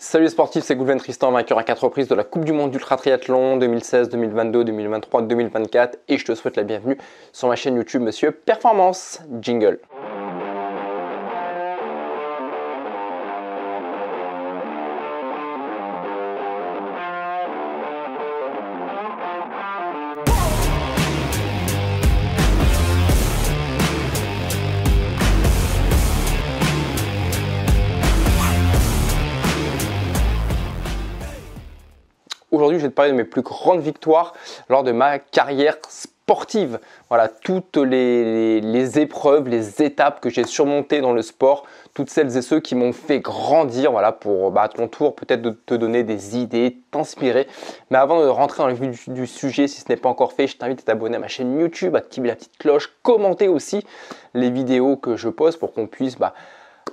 Salut les sportifs, c'est Goulven Tristan, vainqueur à 4 reprises de la Coupe du Monde d'Ultra Triathlon 2016, 2022, 2023, 2024 et je te souhaite la bienvenue sur ma chaîne YouTube Monsieur Performance. Jingle. Aujourd'hui, je vais te parler de mes plus grandes victoires lors de ma carrière sportive. Voilà, toutes les épreuves, les étapes que j'ai surmontées dans le sport, toutes celles et ceux qui m'ont fait grandir, voilà, pour à ton tour peut-être de te donner des idées, t'inspirer. Mais avant de rentrer dans le vif du sujet, si ce n'est pas encore fait, je t'invite à t'abonner à ma chaîne YouTube, à activer la petite cloche, commenter aussi les vidéos que je poste pour qu'on puisse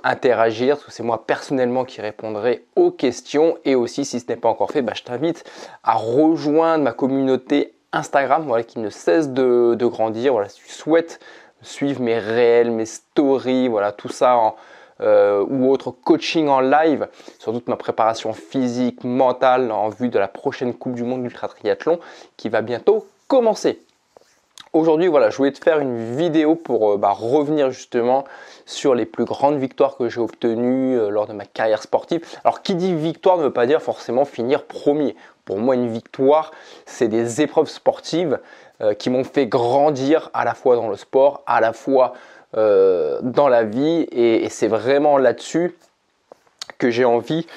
interagir, parce que c'est moi personnellement qui répondrai aux questions. Et aussi, si ce n'est pas encore fait, je t'invite à rejoindre ma communauté Instagram, voilà, qui ne cesse de grandir. Voilà, si tu souhaites suivre mes réels, mes stories, voilà, tout ça ou autre coaching en live sur toute ma préparation physique, mentale en vue de la prochaine Coupe du Monde d'Ultra Triathlon qui va bientôt commencer. Aujourd'hui, voilà, je voulais te faire une vidéo pour revenir justement sur les plus grandes victoires que j'ai obtenues lors de ma carrière sportive. Alors, qui dit victoire ne veut pas dire forcément finir premier. Pour moi, une victoire, c'est des épreuves sportives qui m'ont fait grandir à la fois dans le sport, à la fois dans la vie. Et c'est vraiment là-dessus que j'ai envie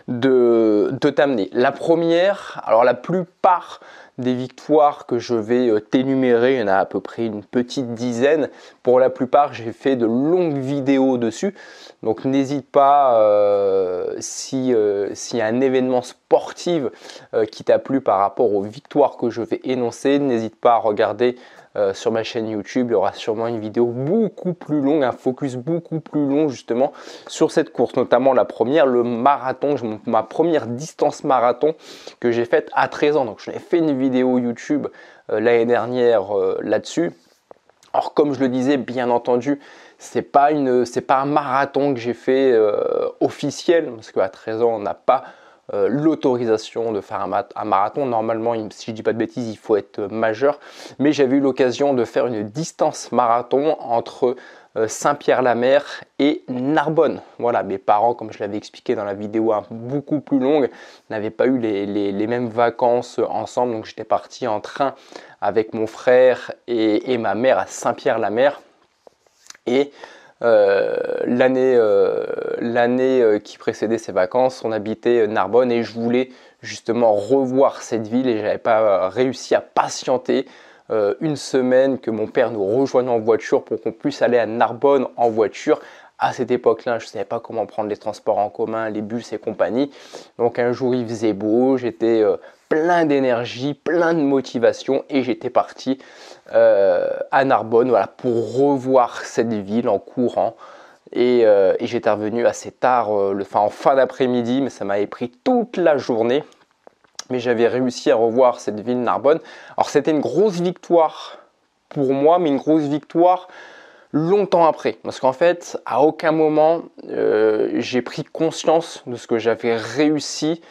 de t'amener. La première, alors la plupart des victoires que je vais t'énumérer, il y en a à peu près une petite dizaine. Pour la plupart, j'ai fait de longues vidéos dessus. Donc n'hésite pas, s'il y a un événement sportif qui t'a plu par rapport aux victoires que je vais énoncer, n'hésite pas à regarder sur ma chaîne YouTube. Il y aura sûrement une vidéo beaucoup plus longue, un focus beaucoup plus long justement sur cette course, notamment la première, le marathon, ma première distance marathon que j'ai faite à 13 ans. Donc je l'ai fait une vidéo YouTube l'année dernière là-dessus. Alors comme je le disais, bien entendu, c'est pas un marathon que j'ai fait officiel, parce qu'à 13 ans, on n'a pas l'autorisation de faire un marathon. Normalement, si je dis pas de bêtises, il faut être majeur. Mais j'avais eu l'occasion de faire une distance marathon entre Saint-Pierre-la-Mer et Narbonne. Voilà, mes parents, comme je l'avais expliqué dans la vidéo beaucoup plus longue, n'avaient pas eu les mêmes vacances ensemble. Donc j'étais parti en train avec mon frère et ma mère à Saint-Pierre-la-Mer. Et l'année qui précédait ces vacances, on habitait Narbonne et je voulais justement revoir cette ville et j'avais pas réussi à patienter une semaine que mon père nous rejoigne en voiture pour qu'on puisse aller à Narbonne en voiture. À cette époque-là, je ne savais pas comment prendre les transports en commun, les bus et compagnie. Donc un jour, il faisait beau, j'étais plein d'énergie, plein de motivation et j'étais parti à Narbonne, voilà, pour revoir cette ville en courant. Et j'étais revenu assez tard, en fin d'après-midi, mais ça m'avait pris toute la journée. Mais j'avais réussi à revoir cette ville Narbonne. Alors c'était une grosse victoire pour moi, mais une grosse victoire longtemps après. Parce qu'en fait, à aucun moment, j'ai pris conscience de ce que j'avais réussi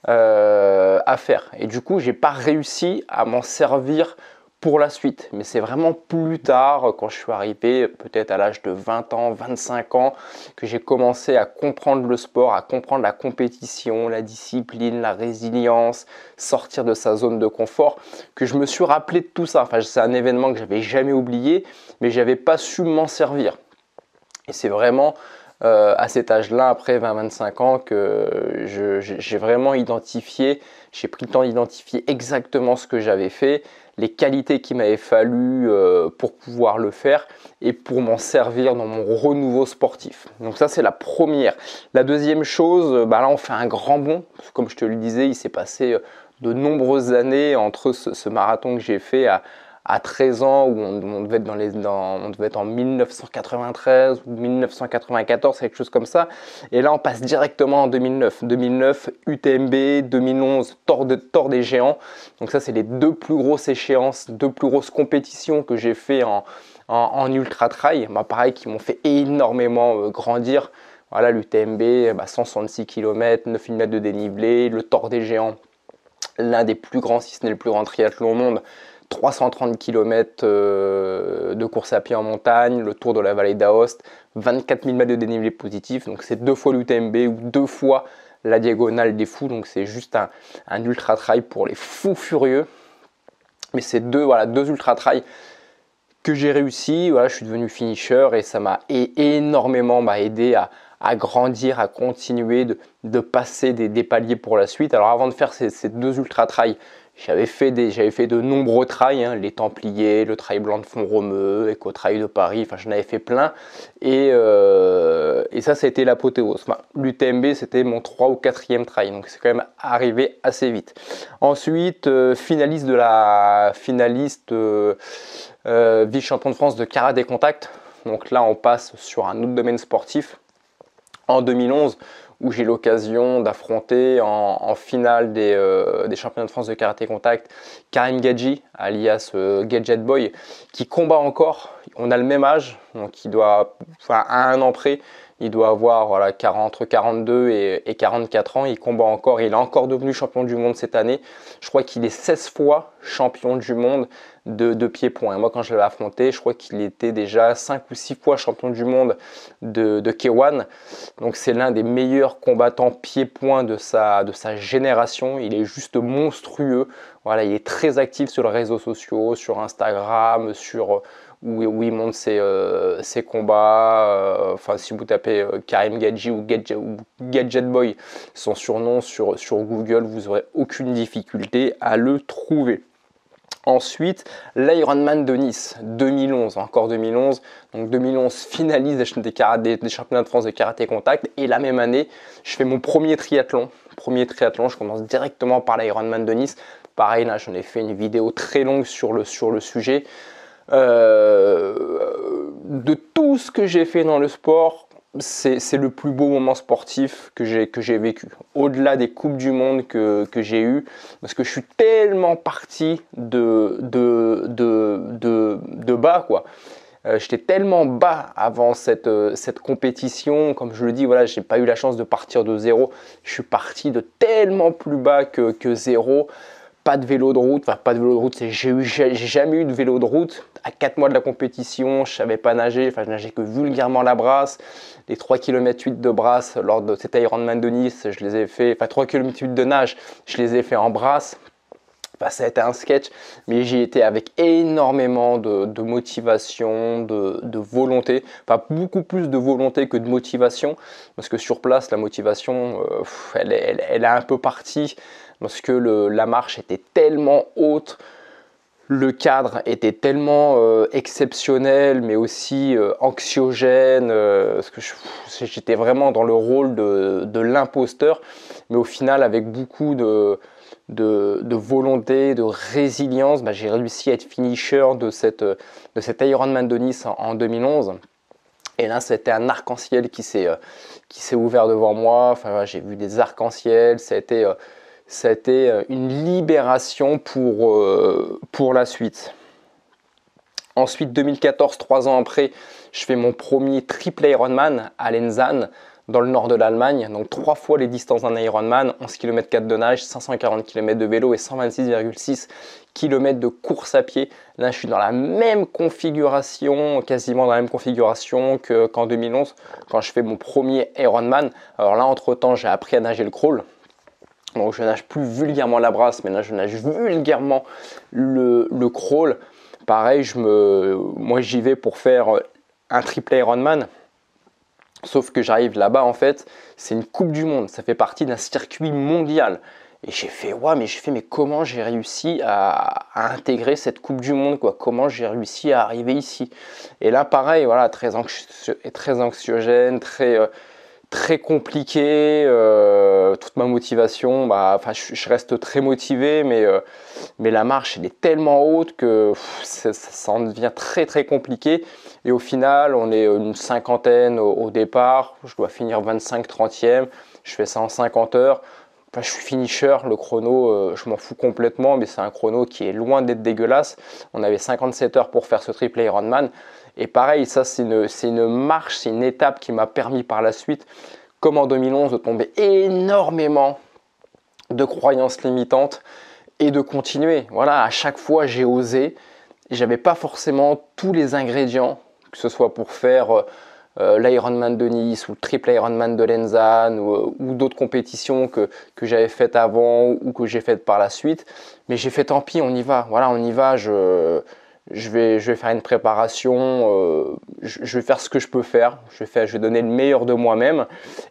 à faire. Et du coup, j'ai pas réussi à m'en servir pour la suite. Mais c'est vraiment plus tard, quand je suis arrivé peut-être à l'âge de 20 ans, 25 ans, que j'ai commencé à comprendre le sport, à comprendre la compétition, la discipline, la résilience, sortir de sa zone de confort, que je me suis rappelé de tout ça. Enfin, c'est un événement que j'avais jamais oublié, mais j'avais pas su m'en servir. Et c'est vraiment à cet âge-là, après 20-25 ans, que j'ai vraiment identifié, j'ai pris le temps d'identifier exactement ce que j'avais fait, les qualités qu'il m'avait fallu pour pouvoir le faire et pour m'en servir dans mon renouveau sportif. Donc ça, c'est la première. La deuxième chose, là on fait un grand bond. Comme je te le disais, il s'est passé de nombreuses années entre ce marathon que j'ai fait à 13 ans, où on devait être on devait être en 1993 ou 1994, quelque chose comme ça. Et là, on passe directement en 2009. 2009, UTMB, 2011, Tour des Géants. Donc ça, c'est les deux plus grosses échéances, deux plus grosses compétitions que j'ai fait en ultra trail. Pareil, qui m'ont fait énormément grandir. Voilà, l'UTMB, 166 km, 9000 mètres de dénivelé, le Tour des Géants, l'un des plus grands, si ce n'est le plus grand triathlon au monde, 330 km de course à pied en montagne, le Tour de la vallée d'Aoste, 24 000 mètres de dénivelé positif, donc c'est 2 fois l'UTMB ou 2 fois la diagonale des fous, donc c'est juste un ultra trail pour les fous furieux. Mais c'est deux ultra trails que j'ai réussi, voilà, je suis devenu finisher et ça m'a énormément aidé à grandir, à continuer de passer des paliers pour la suite. Alors avant de faire ces 2 ultra trails, j'avais fait de nombreux trails, hein, les Templiers, le trail blanc de Font-Romeu, Eco-Trail de Paris, enfin j'en avais fait plein. Et ça a été l'apothéose. L'UTMB, c'était mon 3 ou 4e trail, donc c'est quand même arrivé assez vite. Ensuite, finaliste vice-champion de France de karaté contact. Donc là, on passe sur un autre domaine sportif. En 2011, où j'ai l'occasion d'affronter en finale des championnats de France de karaté contact Karim Gadji, alias Gadget Boy, qui combat encore. On a le même âge, donc à un an près, il doit avoir entre 42 et 44 ans. Il combat encore, il est encore devenu champion du monde cette année. Je crois qu'il est 16 fois champion du monde de pied-point. Moi, quand je l'avais affronté, je crois qu'il était déjà 5 ou 6 fois champion du monde de K1. Donc c'est l'un des meilleurs combattants pied-point de sa génération. Il est juste monstrueux. Voilà, il est très actif sur les réseaux sociaux, sur Instagram, où il monte ses combats. Enfin, si vous tapez Karim Gadji ou Gadget Boy, son surnom sur Google, vous n'aurez aucune difficulté à le trouver. Ensuite, l'Ironman de Nice, 2011, encore 2011. Donc 2011, finaliste des championnats de France de karaté contact. Et la même année, je fais mon premier triathlon. Je commence directement par l'Ironman de Nice. Pareil, là, j'en ai fait une vidéo très longue sur le sujet. De tout ce que j'ai fait dans le sport, c'est le plus beau moment sportif que j'ai vécu. Au-delà des Coupes du Monde que j'ai eues, parce que je suis tellement parti de bas, quoi. J'étais tellement bas avant cette compétition. Comme je le dis, voilà, j'ai pas eu la chance de partir de zéro. Je suis parti de tellement plus bas que zéro. Pas de vélo de route, j'ai jamais eu de vélo de route. À 4 mois de la compétition, je savais pas nager, je nageais que vulgairement la brasse. Les 3 km 8 de brasse lors de cet Ironman de Nice, je les ai fait, 3 km 8 de nage, je les ai fait en brasse. Ça a été un sketch, mais j'y étais avec énormément de motivation, de volonté, beaucoup plus de volonté que de motivation, parce que sur place, la motivation, elle est un peu partie, parce que la marche était tellement haute, le cadre était tellement exceptionnel, mais aussi anxiogène, parce que j'étais vraiment dans le rôle de l'imposteur, mais au final, avec beaucoup de volonté, de résilience, j'ai réussi à être finisher de cet Ironman de Nice en 2011. Et là, c'était un arc-en-ciel qui s'est ouvert devant moi. J'ai vu des arcs-en-ciel. Ça a été une libération pour la suite. Ensuite, 2014, 3 ans après, je fais mon premier triple Ironman à Lenzane, dans le nord de l'Allemagne. Donc 3 fois les distances d'un Ironman, 11 km 4 de nage, 540 km de vélo et 126,6 km de course à pied. Là, je suis dans la même configuration, quasiment dans la même configuration qu'en 2011, quand je fais mon premier Ironman. Alors là, entre-temps, j'ai appris à nager le crawl. Donc je nage plus vulgairement la brasse, mais là, je nage vulgairement le crawl. Pareil, moi j'y vais pour faire un triple Ironman. Sauf que j'arrive là-bas, en fait, c'est une Coupe du Monde. Ça fait partie d'un circuit mondial. Et j'ai fait, mais comment j'ai réussi à intégrer cette Coupe du Monde, quoi? Comment j'ai réussi à arriver ici? Et là, pareil, voilà, très anxiogène, très compliqué. Toute ma motivation, je reste très motivé, mais la marche, elle est tellement haute que ça en devient très compliqué. Et au final, on est une cinquantaine au départ. Je dois finir 25-30e. Je fais ça en 50 heures. Je suis finisher. Le chrono, je m'en fous complètement, mais c'est un chrono qui est loin d'être dégueulasse. On avait 57 heures pour faire ce triple Ironman. Et pareil, ça c'est une marche, c'est une étape qui m'a permis par la suite, comme en 2011, de tomber énormément de croyances limitantes et de continuer. Voilà, à chaque fois j'ai osé. J'avais pas forcément tous les ingrédients, que ce soit pour faire l'Ironman de Nice ou le triple Ironman de Lenzane ou d'autres compétitions que j'avais faites avant ou que j'ai faites par la suite. Mais j'ai fait tant pis, on y va. Voilà, on y va. Je vais faire une préparation. Je vais faire ce que je peux faire. Je vais donner le meilleur de moi-même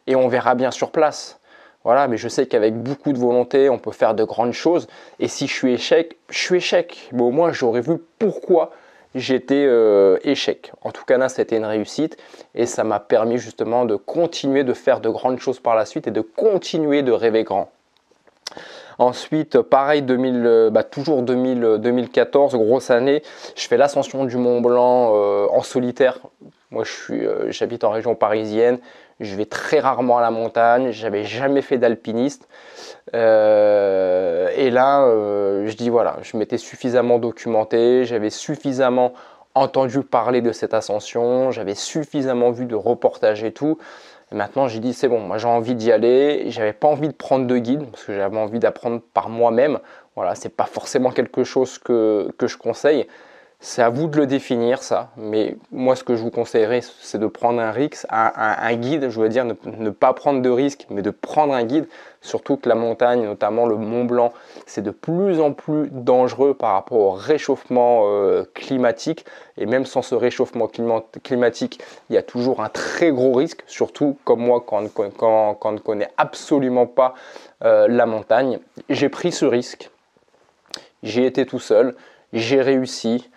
et on verra bien sur place. Voilà, mais je sais qu'avec beaucoup de volonté, on peut faire de grandes choses. Et si je suis échec, je suis échec. Mais au moins, j'aurais vu pourquoi j'étais échec. En tout cas, là, c'était une réussite. Et ça m'a permis justement de continuer de faire de grandes choses par la suite et de continuer de rêver grand. Ensuite, pareil, toujours 2014, grosse année, je fais l'ascension du Mont Blanc en solitaire. Moi, j'habite en région parisienne. Je vais très rarement à la montagne. J'avais jamais fait d'alpiniste. Et là, je dis voilà, je m'étais suffisamment documenté. J'avais suffisamment entendu parler de cette ascension. J'avais suffisamment vu de reportages et tout. Et maintenant, j'ai dit c'est bon, moi j'ai envie d'y aller. J'avais pas envie de prendre de guide parce que j'avais envie d'apprendre par moi-même. Voilà, c'est pas forcément quelque chose que je conseille. C'est à vous de le définir ça, mais moi ce que je vous conseillerais c'est de prendre un guide, je veux dire ne pas prendre de risque, mais de prendre un guide, surtout que la montagne, notamment le Mont Blanc, c'est de plus en plus dangereux par rapport au réchauffement climatique, et même sans ce réchauffement climatique, il y a toujours un très gros risque, surtout comme moi quand on ne connaît absolument pas la montagne. J'ai pris ce risque, j'ai été tout seul, j'ai réussi.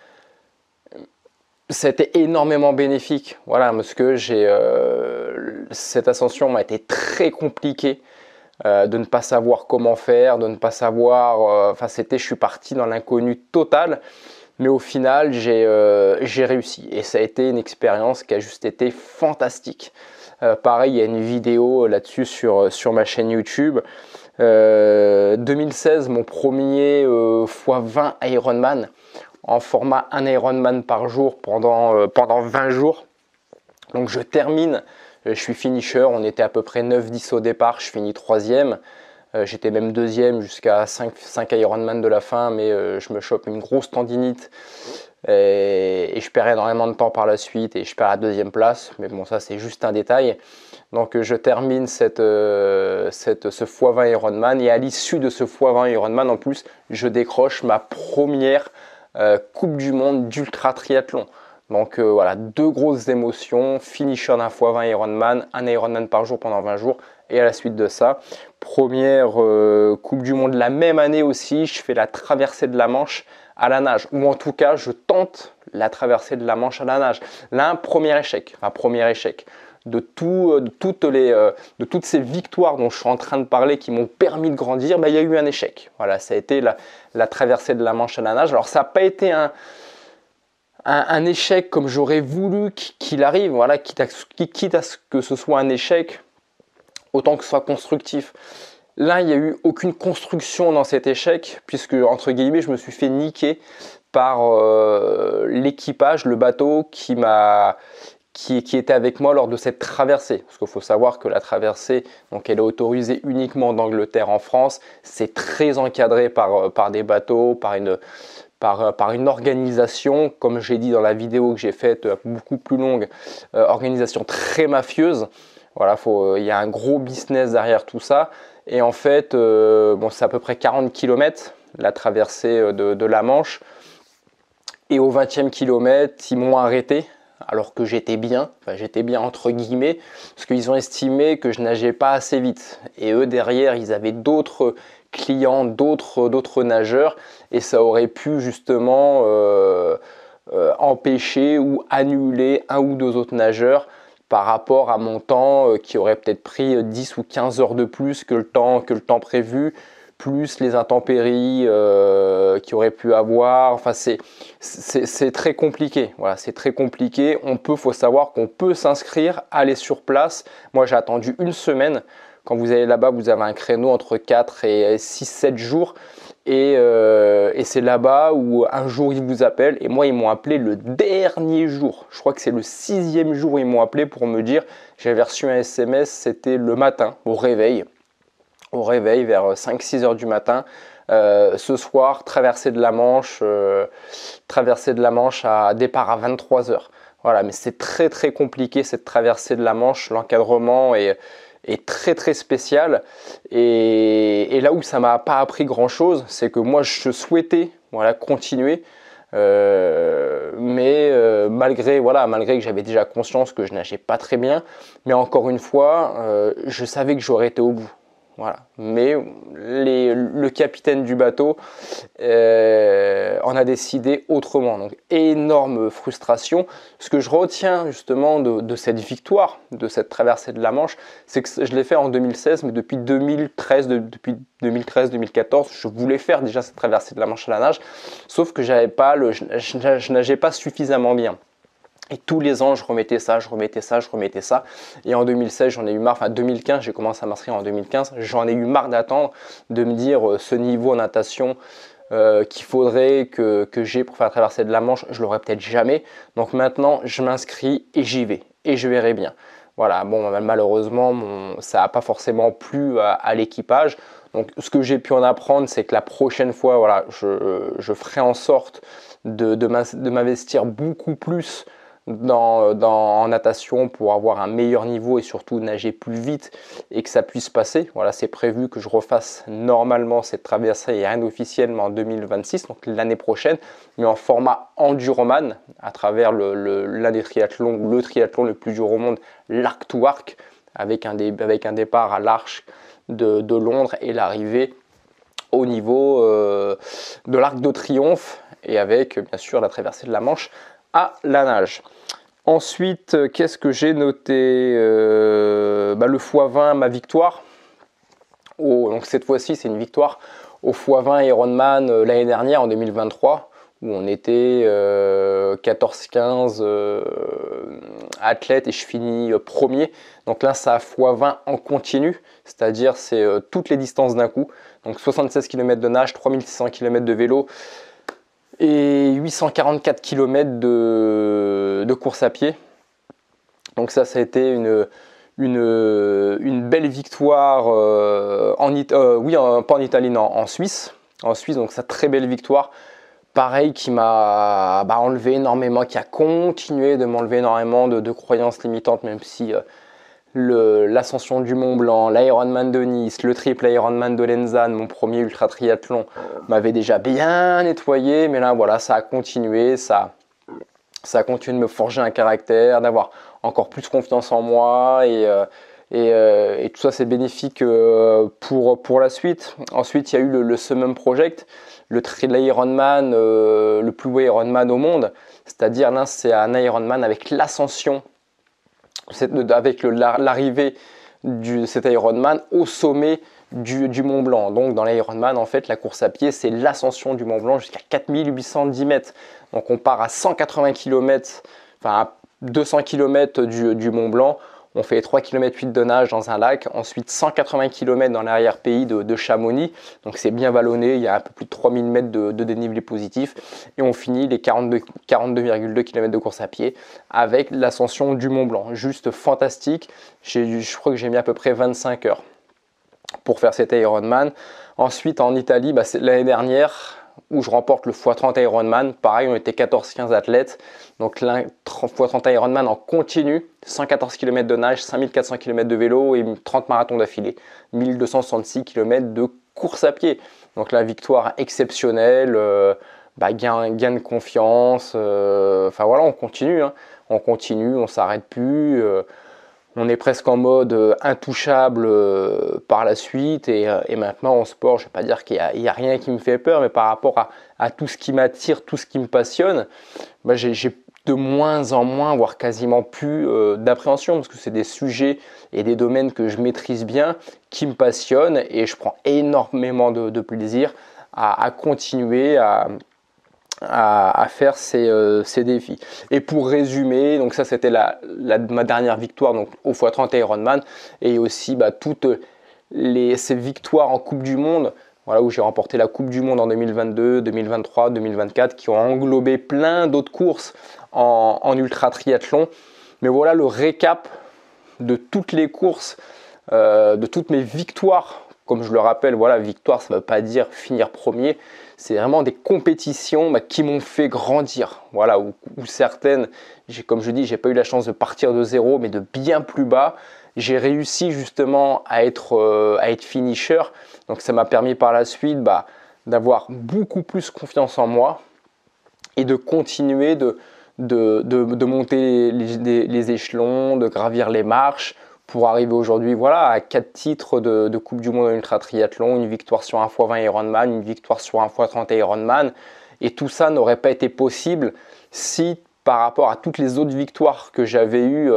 C'était énormément bénéfique, voilà, parce que cette ascension m'a été très compliquée de ne pas savoir comment faire, de ne pas savoir, je suis parti dans l'inconnu total, mais au final j'ai réussi et ça a été une expérience qui a juste été fantastique. Pareil, il y a une vidéo là-dessus sur ma chaîne YouTube. 2016, mon premier x20 Ironman. En format 1 Ironman par jour pendant 20 jours. Donc je termine, je suis finisher, on était à peu près 9-10 au départ, je finis 3e. J'étais même 2e jusqu'à 5 Ironman de la fin, mais je me chope une grosse tendinite et je perds énormément de temps par la suite et je perds la 2e place. Mais bon, ça c'est juste un détail. Donc je termine ce x20 Ironman et à l'issue de ce x20 Ironman, en plus, je décroche ma première Coupe du monde d'ultra triathlon. Donc voilà, 2 grosses émotions, finisher d'un x20 Ironman, un Ironman par jour pendant 20 jours. Et à la suite de ça, première Coupe du monde la même année aussi, je fais la traversée de la Manche à la nage. Ou en tout cas, je tente la traversée de la Manche à la nage. Là, un premier échec. De toutes ces victoires dont je suis en train de parler qui m'ont permis de grandir, il y a eu un échec. Voilà, ça a été la traversée de la Manche à la nage. Alors ça n'a pas été un échec comme j'aurais voulu qu'il arrive, voilà, quitte à ce que ce soit un échec, autant que ce soit constructif. Là, il n'y a eu aucune construction dans cet échec, puisque, entre guillemets, je me suis fait niquer par l'équipage, le bateau qui était avec moi lors de cette traversée. Parce qu'il faut savoir que la traversée, donc elle est autorisée uniquement d'Angleterre en France. C'est très encadré par des bateaux, par une organisation, comme j'ai dit dans la vidéo que j'ai faite, beaucoup plus longue, organisation très mafieuse. Voilà, il y a un gros business derrière tout ça. Et en fait, c'est à peu près 40 km la traversée de la Manche. Et au 20e kilomètre, ils m'ont arrêté. Alors que j'étais bien entre guillemets, parce qu'ils ont estimé que je nageais pas assez vite. Et eux derrière, ils avaient d'autres clients, d'autres nageurs, et ça aurait pu justement empêcher ou annuler un ou deux autres nageurs par rapport à mon temps qui aurait peut-être pris 10 ou 15 heures de plus que le temps prévu, plus les intempéries qu'il aurait pu avoir. Enfin, c'est très compliqué. Voilà, c'est très compliqué. Faut savoir qu'on peut s'inscrire, aller sur place. Moi, j'ai attendu une semaine Quand vous allez là-bas, vous avez un créneau entre 4 et 6-7 jours. Et c'est là-bas où un jour ils vous appellent. Et moi, ils m'ont appelé le dernier jour. Je crois que c'est le 6e jour où ils m'ont appelé pour me dire, j'avais reçu un SMS, c'était le matin, au réveil vers 5-6 heures du matin. Ce soir, traversée de la Manche à départ à 23 heures. Voilà, mais c'est très très compliqué cette traversée de la Manche. L'encadrement est très très spécial. Et là où ça m'a pas appris grand chose, c'est que moi je souhaitais continuer. Malgré que j'avais déjà conscience que je nageais pas très bien, mais encore une fois, je savais que j'aurais été au bout. Voilà. Mais le capitaine du bateau en a décidé autrement. Donc énorme frustration. Ce que je retiens justement de cette victoire, de cette traversée de la Manche, c'est que je l'ai fait en 2016, mais depuis 2013-2014, je voulais faire déjà cette traversée de la Manche à la nage, sauf que je nageais pas suffisamment bien. Et tous les ans, je remettais ça. Et en 2016, j'en ai eu marre. Enfin, 2015, j'ai commencé à m'inscrire en 2015. J'en ai eu marre d'attendre, de me dire ce niveau en natation qu'il faudrait que j'ai pour faire la traversée de la Manche, je l'aurai peut-être jamais. Donc maintenant, je m'inscris et j'y vais. Et je verrai bien. Voilà, bon, malheureusement, ça n'a pas forcément plu à l'équipage. Donc, ce que j'ai pu en apprendre, c'est que la prochaine fois, voilà, je ferai en sorte de m'investir beaucoup plus en natation pour avoir un meilleur niveau et surtout nager plus vite et que ça puisse passer. Voilà, c'est prévu que je refasse normalement cette traversée et rien officiellement en 2026, donc l'année prochaine, mais en format enduroman à travers l'un des triathlons ou le triathlon le plus dur au monde, l'Arc to Arc, avec un départ à l'Arche de Londres et l'arrivée au niveau de l'Arc de Triomphe et avec bien sûr la traversée de la Manche à la nage. Ensuite, qu'est-ce que j'ai noté le x20, ma victoire. Donc cette fois-ci, c'est une victoire au x20 Ironman l'année dernière, en 2023, où on était 14-15 athlètes et je finis premier. Donc là, ça a x20 en continu, c'est-à-dire c'est toutes les distances d'un coup. Donc 76 km de nage, 3600 km de vélo, et 844 km de course à pied. Donc ça a été une belle victoire pas en Italie, non, en Suisse. En Suisse, donc ça, très belle victoire. Pareil, qui m'a enlevé énormément, qui a continué de m'enlever énormément de croyances limitantes, même si l'ascension du Mont Blanc, l'Ironman de Nice, le triple Ironman de Lenzane, mon premier ultra triathlon, m'avait déjà bien nettoyé. Mais là, voilà, ça a continué, ça a continué de me forger un caractère, d'avoir encore plus confiance en moi et tout ça, c'est bénéfique pour la suite. Ensuite, il y a eu le Summum Project, le Ironman, le plus beau Ironman au monde. C'est-à-dire là, c'est un Ironman avec l'ascension, avec l'arrivée de cet Ironman au sommet du Mont Blanc. Donc dans l'Ironman, en fait, la course à pied, c'est l'ascension du Mont Blanc jusqu'à 4810 mètres. Donc on part à 180 km, enfin à 200 km du Mont Blanc. On fait 3 km 8 de nage dans un lac, ensuite 180 km dans l'arrière-pays de Chamonix, donc c'est bien vallonné, il y a un peu plus de 3000 mètres de dénivelé positif, et on finit les 42,2 km de course à pied avec l'ascension du Mont Blanc, juste fantastique. Je crois que j'ai mis à peu près 25 heures pour faire cet Ironman. Ensuite en Italie, c'est l'année dernière, où je remporte le x30 Ironman. Pareil, on était 14-15 athlètes. Donc x30 Ironman en continu, 114 km de nage, 5400 km de vélo et 30 marathons d'affilée. 1266 km de course à pied. Donc la victoire exceptionnelle, gain de confiance. Enfin voilà, on continue. On continue, on ne s'arrête plus. On est presque en mode intouchable par la suite et maintenant en sport, je ne vais pas dire qu'il n'y a rien qui me fait peur, mais par rapport à tout ce qui m'attire, tout ce qui me passionne, j'ai de moins en moins, voire quasiment plus d'appréhension parce que c'est des sujets et des domaines que je maîtrise bien, qui me passionnent et je prends énormément de plaisir à continuer à faire ces défis. Et pour résumer, donc ça c'était ma dernière victoire donc au x30 Ironman et aussi toutes ces victoires en Coupe du Monde, voilà, où j'ai remporté la Coupe du Monde en 2022, 2023, 2024, qui ont englobé plein d'autres courses en ultra triathlon. Mais voilà le récap de toutes les courses, de toutes mes victoires. Comme je le rappelle, voilà, victoire, ça ne veut pas dire finir premier. C'est vraiment des compétitions qui m'ont fait grandir. Voilà, où certaines, comme je dis, j'ai pas eu la chance de partir de zéro, mais de bien plus bas. J'ai réussi justement à être finisher. Donc ça m'a permis par la suite d'avoir beaucoup plus confiance en moi et de continuer de monter les échelons, de gravir les marches pour arriver aujourd'hui voilà, à 4 titres de Coupe du Monde en ultra triathlon, une victoire sur 1x20 Ironman, une victoire sur 1x30 Ironman. Et tout ça n'aurait pas été possible si par rapport à toutes les autres victoires que j'avais eues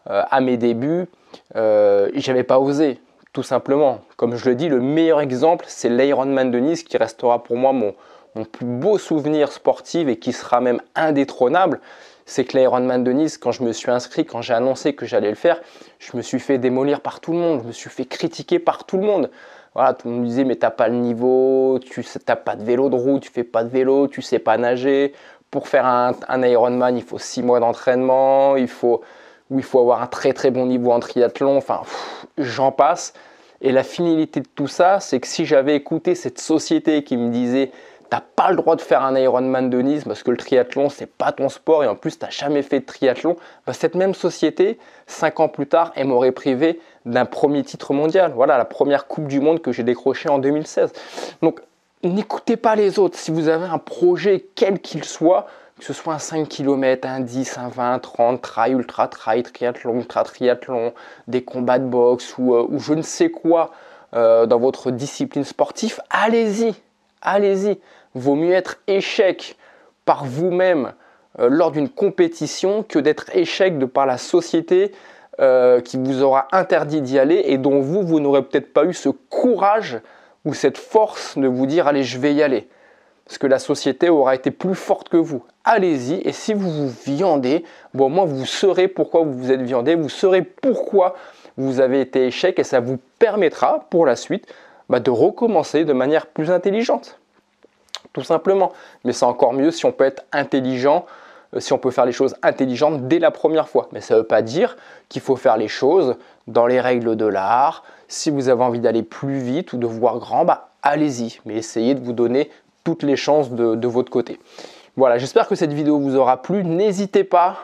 à mes débuts, j'avais pas osé, tout simplement. Comme je le dis, le meilleur exemple, c'est l'Ironman de Nice qui restera pour moi mon plus beau souvenir sportif et qui sera même indétrônable. C'est que l'Ironman de Nice, quand je me suis inscrit, quand j'ai annoncé que j'allais le faire, je me suis fait démolir par tout le monde, je me suis fait critiquer par tout le monde. Voilà, tout le monde me disait mais t'as pas le niveau, tu n'as pas de vélo de route, tu fais pas de vélo, tu sais pas nager. Pour faire un Ironman, il faut 6 mois d'entraînement, il faut avoir un très très bon niveau en triathlon, enfin j'en passe. Et la finalité de tout ça, c'est que si j'avais écouté cette société qui me disait t'as pas le droit de faire un Ironman de Nice parce que le triathlon c'est pas ton sport et en plus t'as jamais fait de triathlon, cette même société 5 ans plus tard elle m'aurait privé d'un premier titre mondial, voilà la première Coupe du Monde que j'ai décrochée en 2016. Donc n'écoutez pas les autres, si vous avez un projet quel qu'il soit, que ce soit un 5 km, un 10, un 20, 30, trail, ultra trail, triathlon, ultra triathlon, des combats de boxe ou je ne sais quoi dans votre discipline sportive, allez-y. Allez-y, vaut mieux être échec par vous-même lors d'une compétition que d'être échec de par la société qui vous aura interdit d'y aller et dont vous n'aurez peut-être pas eu ce courage ou cette force de vous dire allez je vais y aller. Parce que la société aura été plus forte que vous. Allez-y et si vous vous viandez, au moins vous saurez pourquoi vous vous êtes viandé, vous saurez pourquoi vous avez été échec et ça vous permettra pour la suite de recommencer de manière plus intelligente, tout simplement. Mais c'est encore mieux si on peut être intelligent, si on peut faire les choses intelligentes dès la première fois. Mais ça ne veut pas dire qu'il faut faire les choses dans les règles de l'art. Si vous avez envie d'aller plus vite ou de voir grand, allez-y. Mais essayez de vous donner toutes les chances de votre côté. Voilà, j'espère que cette vidéo vous aura plu. N'hésitez pas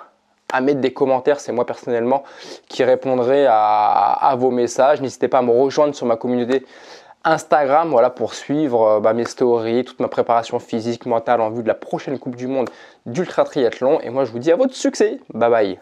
à mettre des commentaires, c'est moi personnellement qui répondrai à vos messages. N'hésitez pas à me rejoindre sur ma communauté Instagram, voilà, pour suivre mes stories, toute ma préparation physique, mentale en vue de la prochaine Coupe du Monde d'ultra triathlon. Et moi, je vous dis à votre succès. Bye bye.